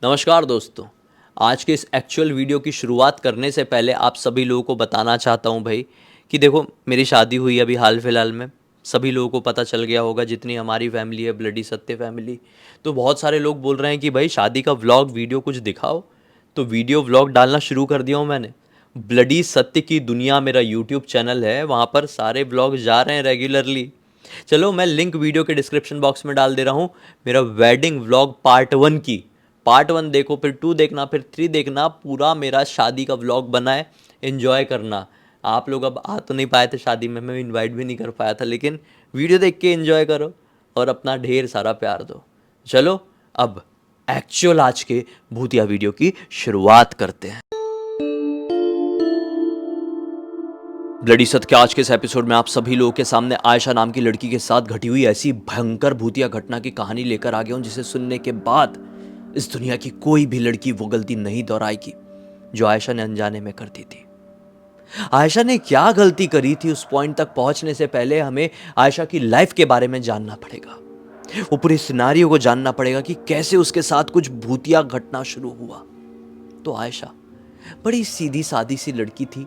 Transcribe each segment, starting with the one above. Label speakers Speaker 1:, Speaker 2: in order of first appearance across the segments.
Speaker 1: नमस्कार दोस्तों। आज के इस एक्चुअल वीडियो की शुरुआत करने से पहले आप सभी लोगों को बताना चाहता हूं भाई कि देखो, मेरी शादी हुई अभी हाल फिलहाल में। सभी लोगों को पता चल गया होगा, जितनी हमारी फैमिली है, ब्लडी सत्य फैमिली। तो बहुत सारे लोग बोल रहे हैं कि भाई शादी का व्लॉग वीडियो कुछ दिखाओ। तो वीडियो व्लॉग डालना शुरू कर दिया हूँ मैंने। ब्लडी सत्य की दुनिया मेरा यूट्यूब चैनल है, वहाँ पर सारे व्लॉग जा रहे हैं रेगुलरली। चलो, मैं लिंक वीडियो के डिस्क्रिप्शन बॉक्स में डाल दे रहा हूँ। मेरा वेडिंग व्लॉग पार्ट 1 की पार्ट 1 देखो, फिर 2 देखना, फिर 3 देखना। पूरा मेरा शादी का व्लॉग बना है, एंजॉय करना। आप लोग अब आ तो नहीं पाए थे शादी में, मैं इनवाइट भी नहीं कर पाया था, लेकिन वीडियो देख के एंजॉय करो और अपना ढेर सारा प्यार दो। चलो, अब एक्चुअल आज के भूतिया वीडियो की शुरुआत करते हैं। ब्लडी सत्य के आज के इस एपिसोड में आप सभी लोगों के सामने आयशा नाम की लड़की के साथ घटी हुई ऐसी भयंकर भूतिया घटना की कहानी लेकर आ गया हूं, जिसे सुनने के बाद इस दुनिया की कोई भी लड़की वो गलती नहीं दोहराएगी जो आयशा ने अनजाने में कर दी थी। आयशा ने क्या गलती करी थी, उस पॉइंट तक पहुंचने से पहले हमें आयशा की लाइफ के बारे में जानना पड़ेगा। वो पूरे सिनारियो को जानना पड़ेगा कि कैसे उसके साथ कुछ भूतिया घटना शुरू हुआ। तो आयशा बड़ी सीधी सादी सी लड़की थी।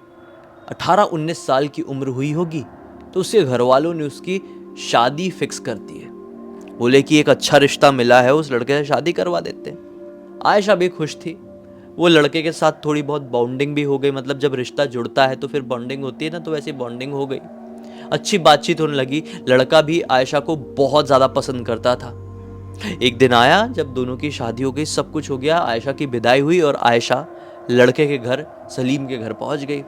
Speaker 1: 18-19 साल की उम्र हुई होगी तो उसके घर वालों ने उसकी शादी फिक्स कर दी है। बोले कि एक अच्छा रिश्ता मिला है, उस लड़के से शादी करवा देते हैं। आयशा भी खुश थी। वो लड़के के साथ थोड़ी बहुत बॉन्डिंग भी हो गई, मतलब जब रिश्ता जुड़ता है तो फिर बॉन्डिंग होती है ना, तो वैसी बॉन्डिंग हो गई। अच्छी बातचीत होने लगी। लड़का भी आयशा को बहुत ज़्यादा पसंद करता था। एक दिन आया जब दोनों की शादी हो गई, सब कुछ हो गया, आयशा की विदाई हुई और आयशा लड़के के घर, सलीम के घर पहुंच गई।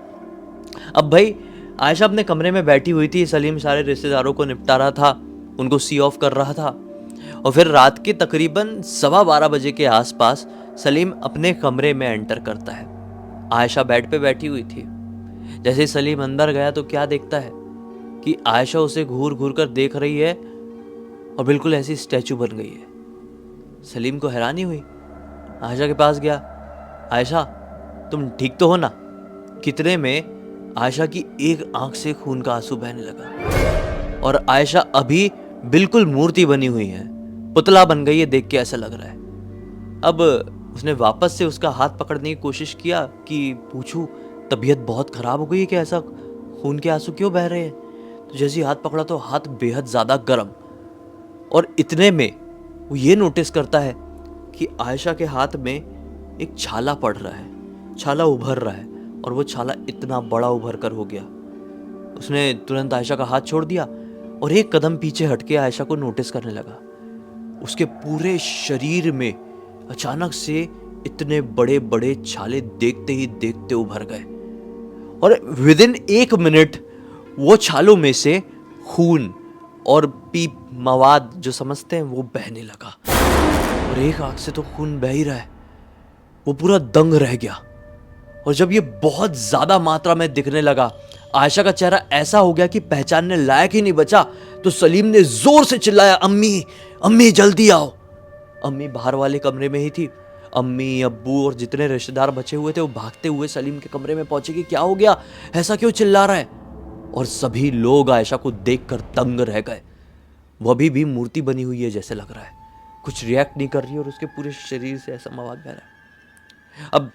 Speaker 1: अब भाई, आयशा अपने कमरे में बैठी हुई थी, सलीम सारे रिश्तेदारों को निपटा रहा था, उनको सी ऑफ कर रहा था। और फिर रात के तकरीबन 12:15 बजे के आसपास सलीम अपने कमरे में एंटर करता है। आयशा बेड पे बैठी हुई थी। जैसे ही सलीम अंदर गया तो क्या देखता है कि आयशा उसे घूर घूर कर देख रही है और बिल्कुल ऐसी स्टैचू बन गई है। सलीम को हैरानी हुई। आयशा के पास गया, आयशा तुम ठीक तो हो ना? कितने में आयशा की एक आंख से खून का आंसू बहने लगा और आयशा अभी बिल्कुल मूर्ति बनी हुई है, पुतला बन गई है। देख के ऐसा लग रहा है। अब उसने वापस से उसका हाथ पकड़ने की कोशिश किया कि पूछूं, तबीयत बहुत खराब हो गई है क्या, ऐसा खून के आंसू क्यों बह रहे हैं? तो जैसे ही हाथ पकड़ा तो हाथ बेहद ज़्यादा गर्म। और इतने में वो ये नोटिस करता है कि आयशा के हाथ में एक छाला पड़ रहा है, छाला उभर रहा है, और वो छाला इतना बड़ा उभर कर हो गया। उसने तुरंत आयशा का हाथ छोड़ दिया और एक कदम पीछे हटके आयशा को नोटिस करने लगा। उसके पूरे शरीर में अचानक से इतने बड़े बड़े छाले देखते ही देखते उभर गए और विदिन 1 मिनट वो छालों में से खून और पीप मवाद जो समझते हैं वो बहने लगा। और एक आंख से तो खून बह ही रहा है। वो पूरा दंग रह गया। और जब ये बहुत ज्यादा मात्रा में दिखने लगा, आयशा का चेहरा ऐसा हो गया कि पहचानने लायक ही नहीं बचा। तो सलीम ने जोर से चिल्लाया, अम्मी अम्मी जल्दी आओ। अम्मी बाहर वाले कमरे में ही थी। अम्मी, अब्बू और जितने रिश्तेदार बचे हुए थे वो भागते हुए सलीम के कमरे में पहुंचे कि क्या हो गया, ऐसा क्यों चिल्ला रहा है? और सभी लोग आयशा को देखकर दंग रह गए। वो अभी भी मूर्ति बनी हुई है जैसे लग रहा है, कुछ रिएक्ट नहीं कर रही और उसके पूरे शरीर से ऐसा मवाद बह रहा है। अब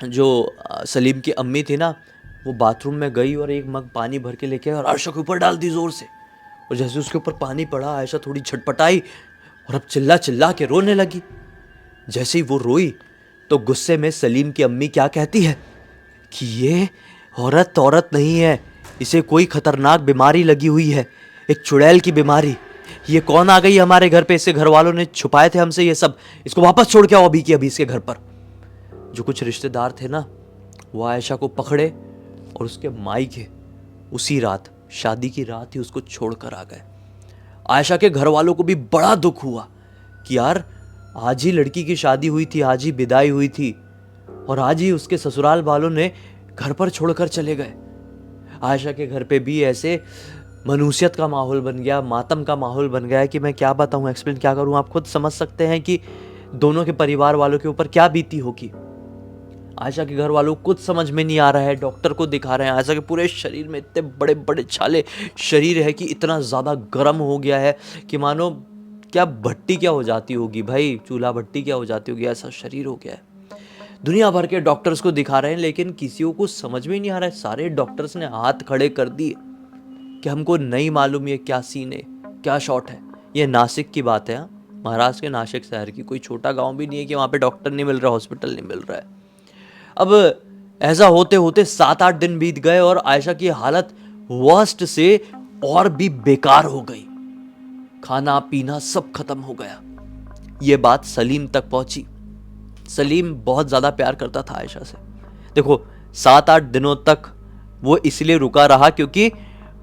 Speaker 1: जो सलीम की अम्मी थी ना, वो बाथरूम में गई और एक मग पानी भर के लेके आई और आयशा के ऊपर डाल दी जोर से। और जैसे उसके ऊपर पानी पड़ा, आयशा थोड़ी झटपटाई और अब चिल्ला चिल्ला के रोने लगी। जैसे ही वो रोई तो गुस्से में सलीम की अम्मी क्या कहती है कि ये औरत नहीं है, इसे कोई खतरनाक बीमारी लगी हुई है, एक चुड़ैल की बीमारी। ये कौन आ गई हमारे घर पे? इससे घर वालों ने छुपाए थे हमसे ये सब। इसको वापस छोड़ के आओ अभी की अभी इसके घर पर। जो कुछ रिश्तेदार थे ना, वो आयशा को पकड़े और उसके मायके उसी रात, शादी की रात ही, उसको छोड़कर आ गए। आयशा के घर वालों को भी बड़ा दुख हुआ कि यार आज ही लड़की की शादी हुई थी, आज ही विदाई हुई थी और आज ही उसके ससुराल वालों ने घर पर छोड़कर चले गए। आयशा के घर पे भी ऐसे मनुष्यत का माहौल बन गया, मातम का माहौल बन गया कि मैं क्या बताऊं, एक्सप्लेन क्या करूं। आप खुद समझ सकते हैं कि दोनों के परिवार वालों के ऊपर क्या बीती होगी। आयशा के घर वालों को कुछ समझ में नहीं आ रहा है, डॉक्टर को दिखा रहे हैं। आयशा के पूरे शरीर में इतने बड़े बड़े छाले, शरीर है कि इतना ज़्यादा गर्म हो गया है कि मानो क्या भट्टी क्या हो जाती होगी भाई, चूल्हा भट्टी क्या हो जाती होगी, ऐसा शरीर हो गया है। दुनिया भर के डॉक्टर्स को दिखा रहे हैं लेकिन किसी को समझ में नहीं आ रहा है। सारे डॉक्टर्स ने हाथ खड़े कर दिए कि हमको नहीं मालूम ये क्या सीन है, क्या शॉट है। ये नासिक की बात है, महाराष्ट्र के नासिक शहर की, कोई छोटा गांव भी नहीं है कि वहां पे डॉक्टर नहीं मिल रहा, हॉस्पिटल नहीं मिल रहा है। अब ऐसा होते होते 7-8 दिन बीत गए और आयशा की हालत वर्स्ट से और भी बेकार हो गई। खाना पीना सब खत्म हो गया। ये बात सलीम तक पहुंची। सलीम बहुत ज्यादा प्यार करता था आयशा से। देखो 7-8 दिनों तक वो इसलिए रुका रहा क्योंकि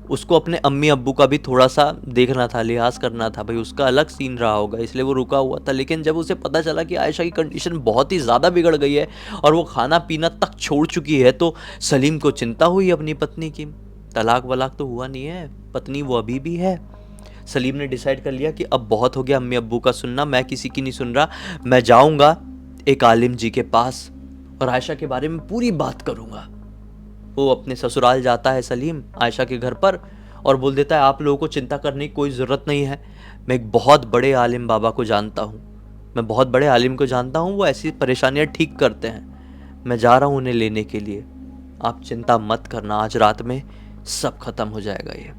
Speaker 1: उसको अपने अम्मी अब्बू का भी थोड़ा सा देखना था, लिहाज करना था भाई, उसका अलग सीन रहा होगा, इसलिए वो रुका हुआ था। लेकिन जब उसे पता चला कि आयशा की कंडीशन बहुत ही ज़्यादा बिगड़ गई है और वो खाना पीना तक छोड़ चुकी है, तो सलीम को चिंता हुई अपनी पत्नी की। तलाक वलाक तो हुआ नहीं है, पत्नी वो अभी भी है। सलीम ने डिसाइड कर लिया कि अब बहुत हो गया अम्मी अब्बू का सुनना, मैं किसी की नहीं सुन रहा, मैं जाऊंगा एक आलिम जी के पास और आयशा के बारे में पूरी बात करूंगा। वो अपने ससुराल जाता है सलीम आयशा के घर पर और बोल देता है आप लोगों को चिंता करने की कोई ज़रूरत नहीं है, मैं एक बहुत बड़े आलिम बाबा को जानता हूँ, मैं बहुत बड़े आलिम को जानता हूँ, वो ऐसी परेशानियाँ ठीक करते हैं, मैं जा रहा हूँ उन्हें लेने के लिए, आप चिंता मत करना, आज रात में सब खत्म हो जाएगा। ये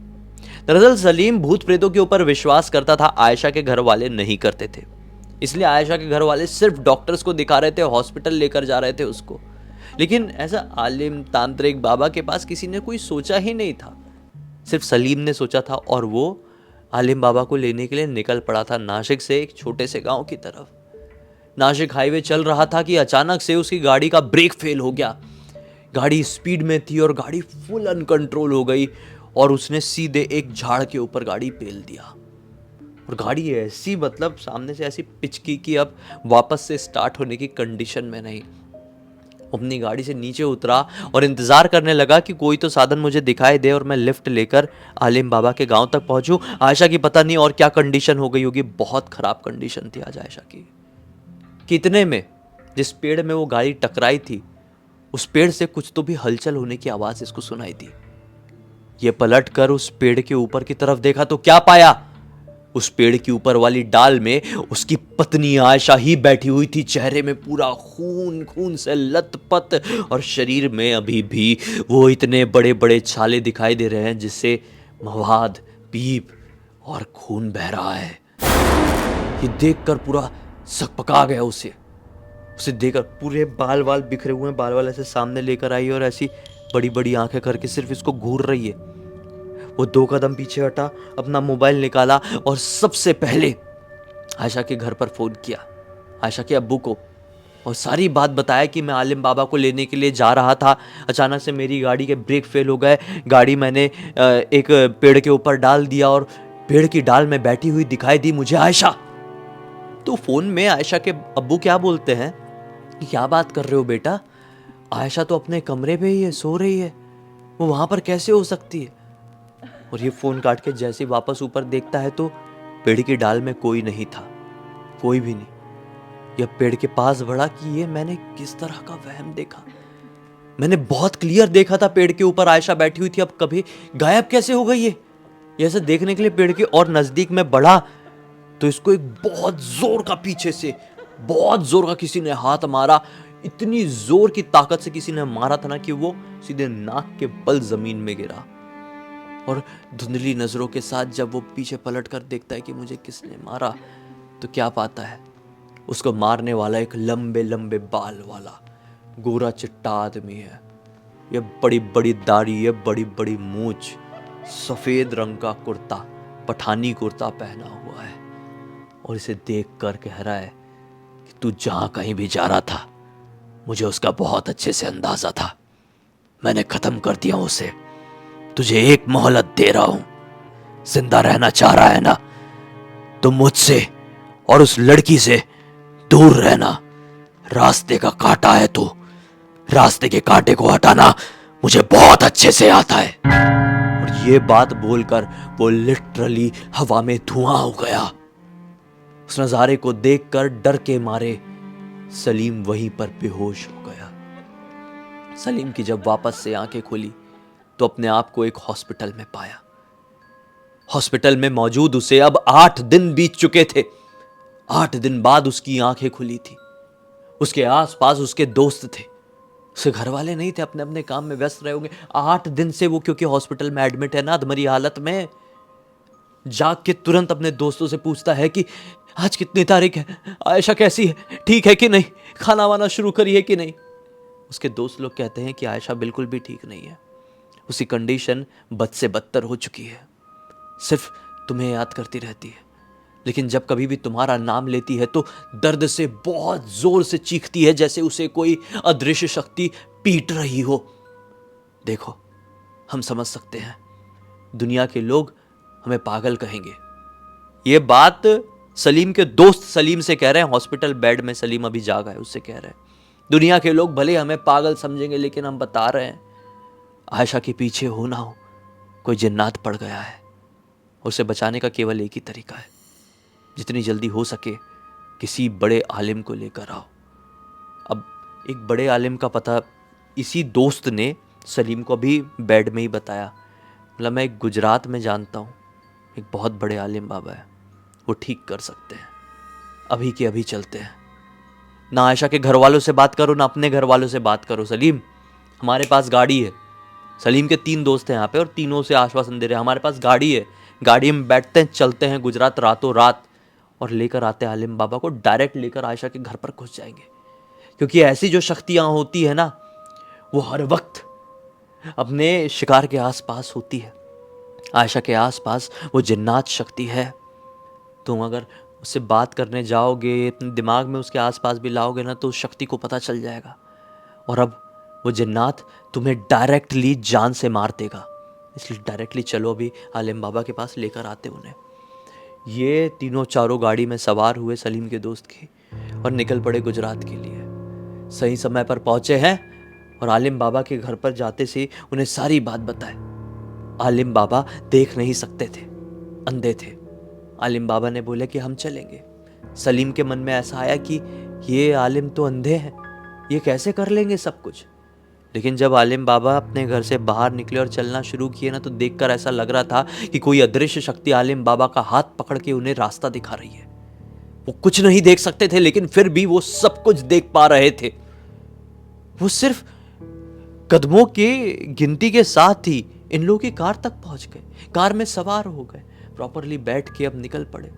Speaker 1: दरअसल सलीम भूत प्रेतों के ऊपर विश्वास करता था, आयशा के घर वाले नहीं करते थे। इसलिए आयशा के घर वाले सिर्फ डॉक्टर्स को दिखा रहे थे, हॉस्पिटल लेकर जा रहे थे उसको। लेकिन ऐसा आलिम तांत्रिक बाबा के पास किसी ने कोई सोचा ही नहीं था, सिर्फ सलीम ने सोचा था और वो आलिम बाबा को लेने के लिए निकल पड़ा था नासिक से एक छोटे से गांव की तरफ। नासिक हाईवे चल रहा था कि अचानक से उसकी गाड़ी का ब्रेक फेल हो गया। गाड़ी स्पीड में थी और गाड़ी फुल अनकंट्रोल हो गई और उसने सीधे एक झाड़ के ऊपर गाड़ी पेल दिया। और गाड़ी ऐसी मतलब सामने से ऐसी पिचकी कि अब वापस से स्टार्ट होने की कंडीशन में नहीं। अपनी गाड़ी से नीचे उतरा और इंतजार करने लगा कि कोई तो साधन मुझे दिखाई दे और मैं लिफ्ट लेकर आलिम बाबा के गांव तक पहुंचूं। आयशा की पता नहीं और क्या कंडीशन हो गई होगी, बहुत खराब कंडीशन थी आज आयशा की। कितने में जिस पेड़ में वो गाड़ी टकराई थी उस पेड़ से कुछ तो भी हलचल होने की आवाज इसको सुनाई दी। ये पलट कर उस पेड़ के ऊपर की तरफ देखा तो क्या पाया, उस पेड़ की ऊपर वाली डाल में उसकी पत्नी आयशा ही बैठी हुई थी, चेहरे में पूरा खून खून से लथपथ और शरीर में अभी भी वो इतने बड़े बड़े छाले दिखाई दे रहे हैं जिससे मवाद पीप और खून बह रहा है। ये देखकर पूरा सकपका गया उसे देखकर पूरे बाल वाल बिखरे हुए हैं, बाल वाल ऐसे सामने लेकर आई और ऐसी बड़ी बड़ी आंखें करके सिर्फ इसको घूर रही है। वो 2 कदम पीछे हटा, अपना मोबाइल निकाला और सबसे पहले आयशा के घर पर फोन किया, आयशा के अब्बू को, और सारी बात बताया कि मैं आलिम बाबा को लेने के लिए जा रहा था, अचानक से मेरी गाड़ी के ब्रेक फेल हो गए, गाड़ी मैंने एक पेड़ के ऊपर डाल दिया और पेड़ की डाल में बैठी हुई दिखाई दी मुझे आयशा। तो फोन में आयशा के अब्बू क्या बोलते हैं, क्या बात कर रहे हो बेटा, आयशा तो अपने कमरे पे ही है, सो रही है, वो वहां पर कैसे हो सकती है। और ये फोन काट के जैसे वापस ऊपर देखता है तो पेड़ की डाल में कोई नहीं था, कोई भी नहीं। यह पेड़ के पास बढ़ा कि ये मैंने किस तरह का वहम देखा। मैंने बहुत क्लियर देखा था पेड़ के ऊपर आयशा बैठी हुई थी, अब कभी गायब कैसे हो गई ये। ऐसे देखने के लिए पेड़ के और नजदीक में बढ़ा तो इसको एक बहुत जोर का पीछे से बहुत जोर का किसी ने हाथ मारा। इतनी जोर की ताकत से किसी ने मारा था ना कि वो सीधे नाक के बल जमीन में गिरा। और धुंधली नजरों के साथ जब वो पीछे पलट कर देखता है कि मुझे किसने मारा, तो क्या पाता है, उसको मारने वाला एक लंबे लंबे बाल वाला गोरा चिट्टा आदमी है। ये बड़ी बड़ी दाढ़ी, ये बड़ी बड़ी मूछ, सफेद रंग का कुर्ता, पठानी कुर्ता पहना हुआ है और इसे देख कर कह रहा है कि तू जहां कहीं भी जा रहा था मुझे उसका बहुत अच्छे से अंदाजा था, मैंने खत्म कर दिया उसे, तुझे एक मोहलत दे रहा हूं, जिंदा रहना चाह रहा है ना तो मुझसे और उस लड़की से दूर रहना, रास्ते का कांटा है तू, रास्ते के कांटे को हटाना मुझे बहुत अच्छे से आता है। और ये बात बोलकर वो लिटरली हवा में धुआं हो गया। उस नजारे को देखकर डर के मारे सलीम वहीं पर बेहोश हो गया। सलीम की जब वापस से आंखें खुली तो अपने आप को एक हॉस्पिटल में पाया। हॉस्पिटल में मौजूद उसे अब 8 दिन बीत चुके थे। 8 दिन बाद उसकी आंखें खुली थी। उसके आसपास उसके दोस्त थे, उसके घर वाले नहीं थे, अपने अपने काम में व्यस्त रहे होंगे। 8 दिन से वो, क्योंकि हॉस्पिटल में एडमिट है ना, अधमरी हालत में, जाग के तुरंत अपने दोस्तों से पूछता है कि आज कितनी तारीख है, आयशा कैसी है, ठीक है कि नहीं, खाना वाना शुरू करी है कि नहीं। उसके दोस्त लोग कहते हैं कि आयशा बिल्कुल भी ठीक नहीं है, उसकी कंडीशन बद से बदतर हो चुकी है, सिर्फ तुम्हें याद करती रहती है, लेकिन जब कभी भी तुम्हारा नाम लेती है तो दर्द से बहुत जोर से चीखती है, जैसे उसे कोई अदृश्य शक्ति पीट रही हो। देखो, हम समझ सकते हैं, दुनिया के लोग हमें पागल कहेंगे। ये बात सलीम के दोस्त सलीम से कह रहे हैं, हॉस्पिटल बेड में सलीम अभी जागा है, उससे कह रहे हैं दुनिया के लोग भले हमें पागल समझेंगे, लेकिन हम बता रहे हैं आयशा के पीछे हो ना हो कोई जिन्नात पड़ गया है। उसे बचाने का केवल एक ही तरीका है, जितनी जल्दी हो सके किसी बड़े आलिम को लेकर आओ। अब एक बड़े आलिम का पता इसी दोस्त ने सलीम को भी बेड में ही बताया। मतलब मैं एक गुजरात में जानता हूँ, एक बहुत बड़े आलिम बाबा है, वो ठीक कर सकते हैं, अभी के अभी चलते हैं। ना आयशा के घर वालों से बात करो, ना अपने घर वालों से बात करो। सलीम, हमारे पास गाड़ी है। सलीम के 3 दोस्त हैं यहाँ पे और तीनों से आश्वासन दे रहे हैं, हमारे पास गाड़ी है, गाड़ी में बैठते हैं, चलते हैं गुजरात रातों रात और लेकर आते हैं आलिम बाबा को। डायरेक्ट लेकर आयशा के घर पर घुस जाएंगे, क्योंकि ऐसी जो शक्तियाँ होती है ना, वो हर वक्त अपने शिकार के आसपास होती है। आयशा के आसपास वो जिन्नात शक्ति है। तुम अगर उससे बात करने जाओगे, अपने दिमाग में उसके आसपास भी लाओगे ना, तो उस शक्ति को पता चल जाएगा और अब वो जिन्नात तुम्हें डायरेक्टली जान से मार देगा। इसलिए डायरेक्टली चलो अभी आलिम बाबा के पास, लेकर आते उन्हें। ये तीनों चारों गाड़ी में सवार हुए सलीम के दोस्त की और निकल पड़े गुजरात के लिए। सही समय पर पहुंचे हैं और आलिम बाबा के घर पर जाते से उन्हें सारी बात बताए। आलिम बाबा देख नहीं सकते थे, अंधे थे। आलिम बाबा ने बोले कि हम चलेंगे। सलीम के मन में ऐसा आया कि ये आलिम तो अंधे हैं, ये कैसे कर लेंगे सब कुछ। लेकिन जब आलिम बाबा अपने घर से बाहर निकले और चलना शुरू किए ना, तो देखकर ऐसा लग रहा था कि कोई अदृश्य शक्ति आलिम बाबा का हाथ पकड़ के उन्हें रास्ता दिखा रही है। वो कुछ नहीं देख सकते थे, लेकिन फिर भी वो सब कुछ देख पा रहे थे। वो सिर्फ कदमों के गिनती के साथ ही इन लोगों की कार तक पहुंच गए, कार में सवार हो गए, प्रॉपरली बैठ के अब निकल पड़े।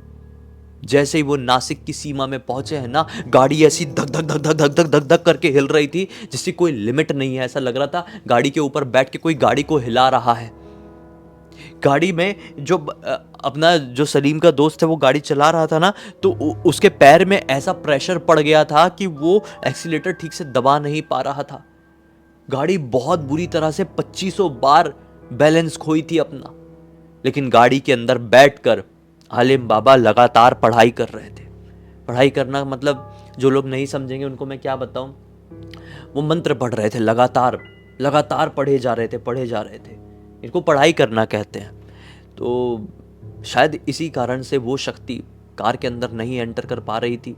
Speaker 1: जैसे ही वो नासिक की सीमा में पहुंचे हैं ना, गाड़ी ऐसी धक धक धक धक धक धक धक धक करके हिल रही थी, जिसकी कोई लिमिट नहीं है। ऐसा लग रहा था गाड़ी के ऊपर बैठ के कोई गाड़ी को हिला रहा है। गाड़ी में जो अपना जो सलीम का दोस्त है वो गाड़ी चला रहा था ना, तो उसके पैर में ऐसा प्रेशर पड़ गया था कि वो एक्सीलेटर ठीक से दबा नहीं पा रहा था। गाड़ी बहुत बुरी तरह से 2500 बार बैलेंस खोई थी अपना। लेकिन गाड़ी के अंदर बैठकर आलिम बाबा लगातार पढ़ाई कर रहे थे। पढ़ाई करना मतलब, जो लोग नहीं समझेंगे उनको मैं क्या बताऊं, वो मंत्र पढ़ रहे थे, लगातार लगातार पढ़े जा रहे थे। इनको पढ़ाई करना कहते हैं। तो शायद इसी कारण से वो शक्ति कार के अंदर नहीं एंटर कर पा रही थी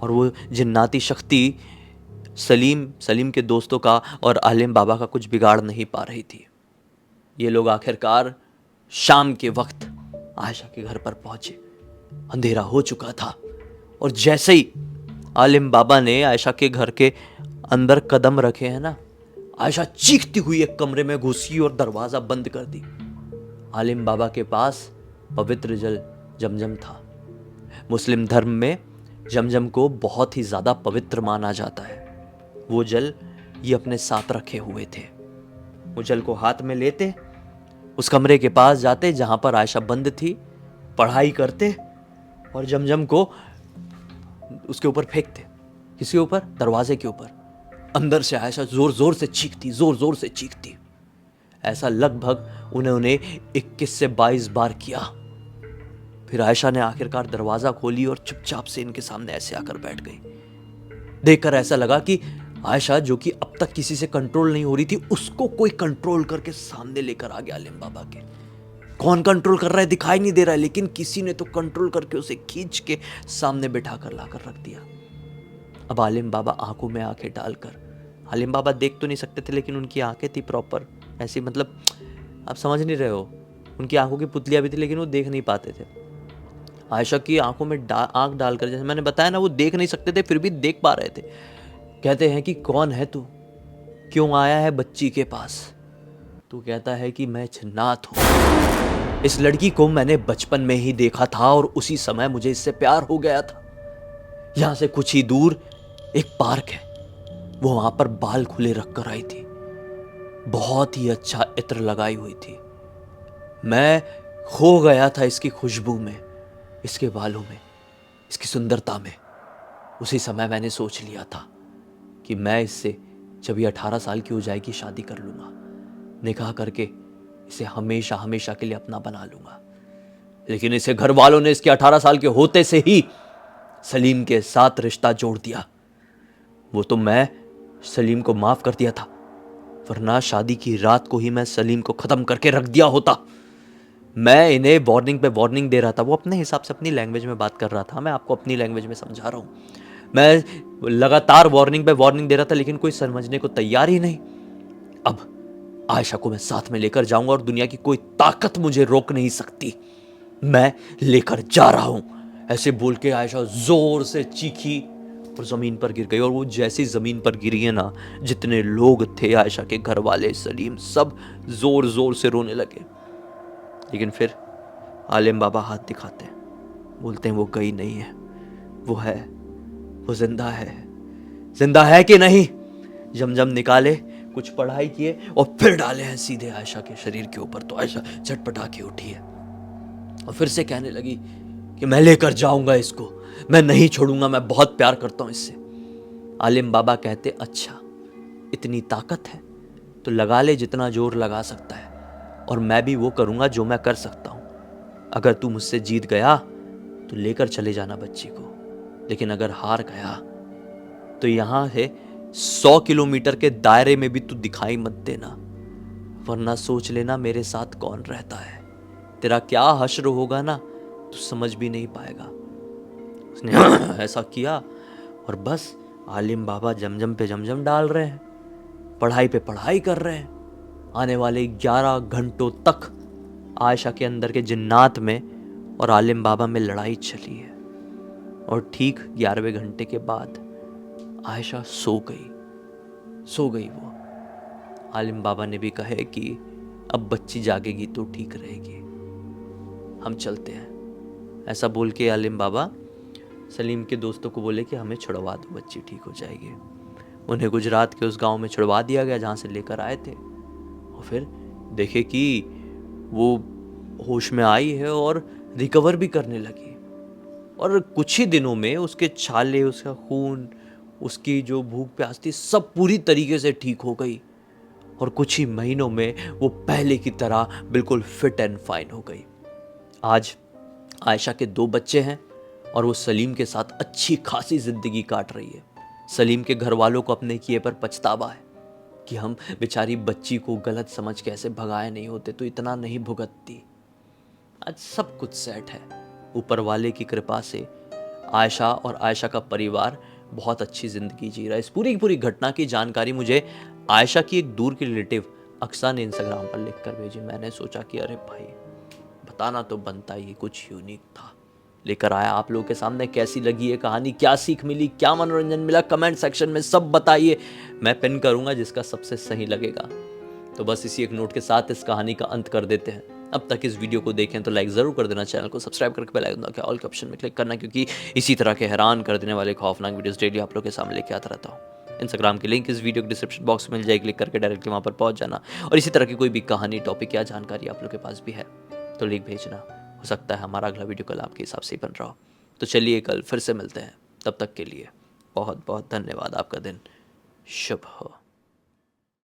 Speaker 1: और वो जिन्नाती शक्ति सलीम के दोस्तों का और आलिम बाबा का कुछ बिगाड़ नहीं पा रही थी। ये लोग आखिरकार शाम के वक्त आयशा के घर पर पहुंचे। अंधेरा हो चुका था और जैसे ही आलिम बाबा ने आयशा के घर के अंदर कदम रखे हैं ना, आयशा चीखती हुई एक कमरे में घुसी और दरवाजा बंद कर दी। आलिम बाबा के पास पवित्र जल जमजम था। मुस्लिम धर्म में जमजम को बहुत ही ज्यादा पवित्र माना जाता है। वो जल ये अपने साथ रखे हुए थे। वो जल को हाथ में लेते, उस कमरे के पास जाते जहां पर आयशा बंद थी, पढ़ाई करते और जमजम को उसके ऊपर फेंकते। किसके ऊपर? दरवाजे के ऊपर। अंदर से आयशा जोर जोर से चीखती। ऐसा लगभग उन्होंने 21 से 22 बार किया। फिर आयशा ने आखिरकार दरवाजा खोली और चुपचाप से इनके सामने ऐसे आकर बैठ गई। देखकर ऐसा लगा कि आयशा, जो कि अब तक किसी से कंट्रोल नहीं हो रही थी, उसको कोई कंट्रोल करके सामने लेकर आ गया आलिम बाबा के। कौन कंट्रोल कर रहा है दिखाई नहीं दे रहा है, लेकिन किसी ने तो कंट्रोल करके उसे खींच के सामने बिठा कर लाकर रख दिया। अब आलिम बाबा आंखों में आंखें डालकर, आलिम बाबा देख तो नहीं सकते थे, लेकिन उनकी आंखें थी प्रॉपर ऐसी, मतलब आप समझ नहीं रहे हो, उनकी आंखों की पुतलियां भी थी लेकिन वो देख नहीं पाते थे। आयशा की आंखों में आंख डालकर, जैसे मैंने बताया ना, वो देख नहीं सकते थे फिर भी देख पा रहे थे। कहते हैं कि कौन है तू, क्यों आया है बच्ची के पास? तू कहता है कि मैं जन्नात हूं। इस लड़की को मैंने बचपन में ही देखा था और उसी समय मुझे इससे प्यार हो गया था। यहां से कुछ ही दूर एक पार्क है, वो वहां पर बाल खुले रखकर आई थी, बहुत ही अच्छा इत्र लगाई हुई थी। मैं खो गया था इसकी खुशबू में, इसके बालों में, इसकी सुंदरता में। उसी समय मैंने सोच लिया था कि मैं इससे जब ये 18 साल की हो जाएगी शादी कर लूंगा, निकाह करके इसे हमेशा हमेशा के लिए अपना बना लूंगा। लेकिन इसे घर वालों ने इसके 18 साल के होते से ही सलीम के साथ रिश्ता जोड़ दिया। वो तो मैं सलीम को माफ कर दिया था, वरना शादी की रात को ही मैं सलीम को खत्म करके रख दिया होता। मैं इन्हें वार्निंग पे वार्निंग दे रहा था, वो अपने हिसाब से अपनी लैंग्वेज में बात कर रहा था, मैं आपको अपनी लैंग्वेज में समझा रहा हूं। मैं लगातार वार्निंग पे वार्निंग दे रहा था लेकिन कोई समझने को तैयार ही नहीं। अब आयशा को मैं साथ में लेकर जाऊंगा और दुनिया की कोई ताकत मुझे रोक नहीं सकती। मैं लेकर जा रहा हूं, ऐसे बोल के आयशा जोर से चीखी और जमीन पर गिर गई। और वो जैसी जमीन पर गिरी है ना, जितने लोग थे, आयशा के घर वाले, सलीम, सब जोर जोर से रोने लगे। लेकिन फिर आलिम बाबा हाथ दिखाते हैं, बोलते हैं वो गई नहीं है, वो है, वो जिंदा है। जिंदा है कि नहीं? जमजम निकाले, कुछ पढ़ाई किए और फिर डाले हैं सीधे आयशा के शरीर के ऊपर। तो आयशा झटपटा के उठी है और फिर से कहने लगी कि मैं लेकर जाऊंगा इसको, मैं नहीं छोड़ूंगा, मैं बहुत प्यार करता हूं इससे। आलिम बाबा कहते, अच्छा इतनी ताकत है तो लगा ले जितना जोर लगा सकता है, और मैं भी वो करूंगा जो मैं कर सकता हूं। अगर तू मुझसे जीत गया तो लेकर चले जाना बच्ची को, लेकिन अगर हार गया तो यहां से 100 किलोमीटर के दायरे में भी तू दिखाई मत देना, वरना सोच लेना मेरे साथ कौन रहता है। तेरा क्या हश्र होगा ना, तू समझ भी नहीं पाएगा। उसने ऐसा किया और बस आलिम बाबा जमजम पे जमजम डाल रहे हैं, पढ़ाई पे पढ़ाई कर रहे हैं। आने वाले 11 घंटों तक आयशा के अंदर के जिन्नात में और आलिम बाबा में लड़ाई चली है। और ठीक 11वें घंटे के बाद आयशा सो गई वो। आलिम बाबा ने भी कहे कि अब बच्ची जागेगी तो ठीक रहेगी, हम चलते हैं। ऐसा बोल के आलिम बाबा सलीम के दोस्तों को बोले कि हमें छुड़वा दो, बच्ची ठीक हो जाएगी। उन्हें गुजरात के उस गांव में छुड़वा दिया गया जहाँ से लेकर आए थे। और फिर देखे कि वो होश में आई है और रिकवर भी करने लगी। और कुछ ही दिनों में उसके छाले, उसका खून, उसकी जो भूख प्यास थी, सब पूरी तरीके से ठीक हो गई। और कुछ ही महीनों में वो पहले की तरह बिल्कुल फिट एंड फाइन हो गई। आज आयशा के 2 बच्चे हैं और वो सलीम के साथ अच्छी खासी जिंदगी काट रही है। सलीम के घर वालों को अपने किए पर पछतावा है कि हम बेचारी बच्ची को गलत समझ के ऐसे भगाए नहीं होते तो इतना नहीं भुगतती। आज सब कुछ सेट है, ऊपर वाले की कृपा से आयशा और आयशा का परिवार बहुत अच्छी जिंदगी जी रहा है। इस पूरी पूरी घटना की जानकारी मुझे आयशा की एक दूर की रिलेटिव अक्सा ने इंस्टाग्राम पर लिख कर भेजी। मैंने सोचा कि अरे भाई बताना तो बनता ही, कुछ यूनिक था, लेकर आया आप लोगों के सामने। कैसी लगी ये कहानी, क्या सीख मिली, क्या मनोरंजन मिला, कमेंट सेक्शन में सब बताइए। मैं पिन करूंगा जिसका सबसे सही लगेगा। तो बस इसी एक नोट के साथ इस कहानी का अंत कर देते हैं। अब तक इस वीडियो को देखें तो लाइक जरूर कर देना, चैनल को सब्सक्राइब करके बेल आइकन दबा के ऑल के ऑप्शन में क्लिक करना, क्योंकि इसी तरह के हैरान कर देने वाले खौफनाक वीडियोस डेली आप लोगों के सामने लेके आता रहता हूँ। इंस्टाग्राम की लिंक इस वीडियो के डिस्क्रिप्शन बॉक्स में मिल जाएगी, क्लिक करके डायरेक्टली वहाँ पर पहुँच जाना। और इसी तरह की कोई भी कहानी, टॉपिक या जानकारी आप लोग के पास भी है तो लिंक भेजना। हो सकता है हमारा अगला वीडियो कल आपके हिसाब से ही बन रहा हो। तो चलिए कल फिर से मिलते हैं, तब तक के लिए बहुत बहुत धन्यवाद। आपका दिन शुभ हो।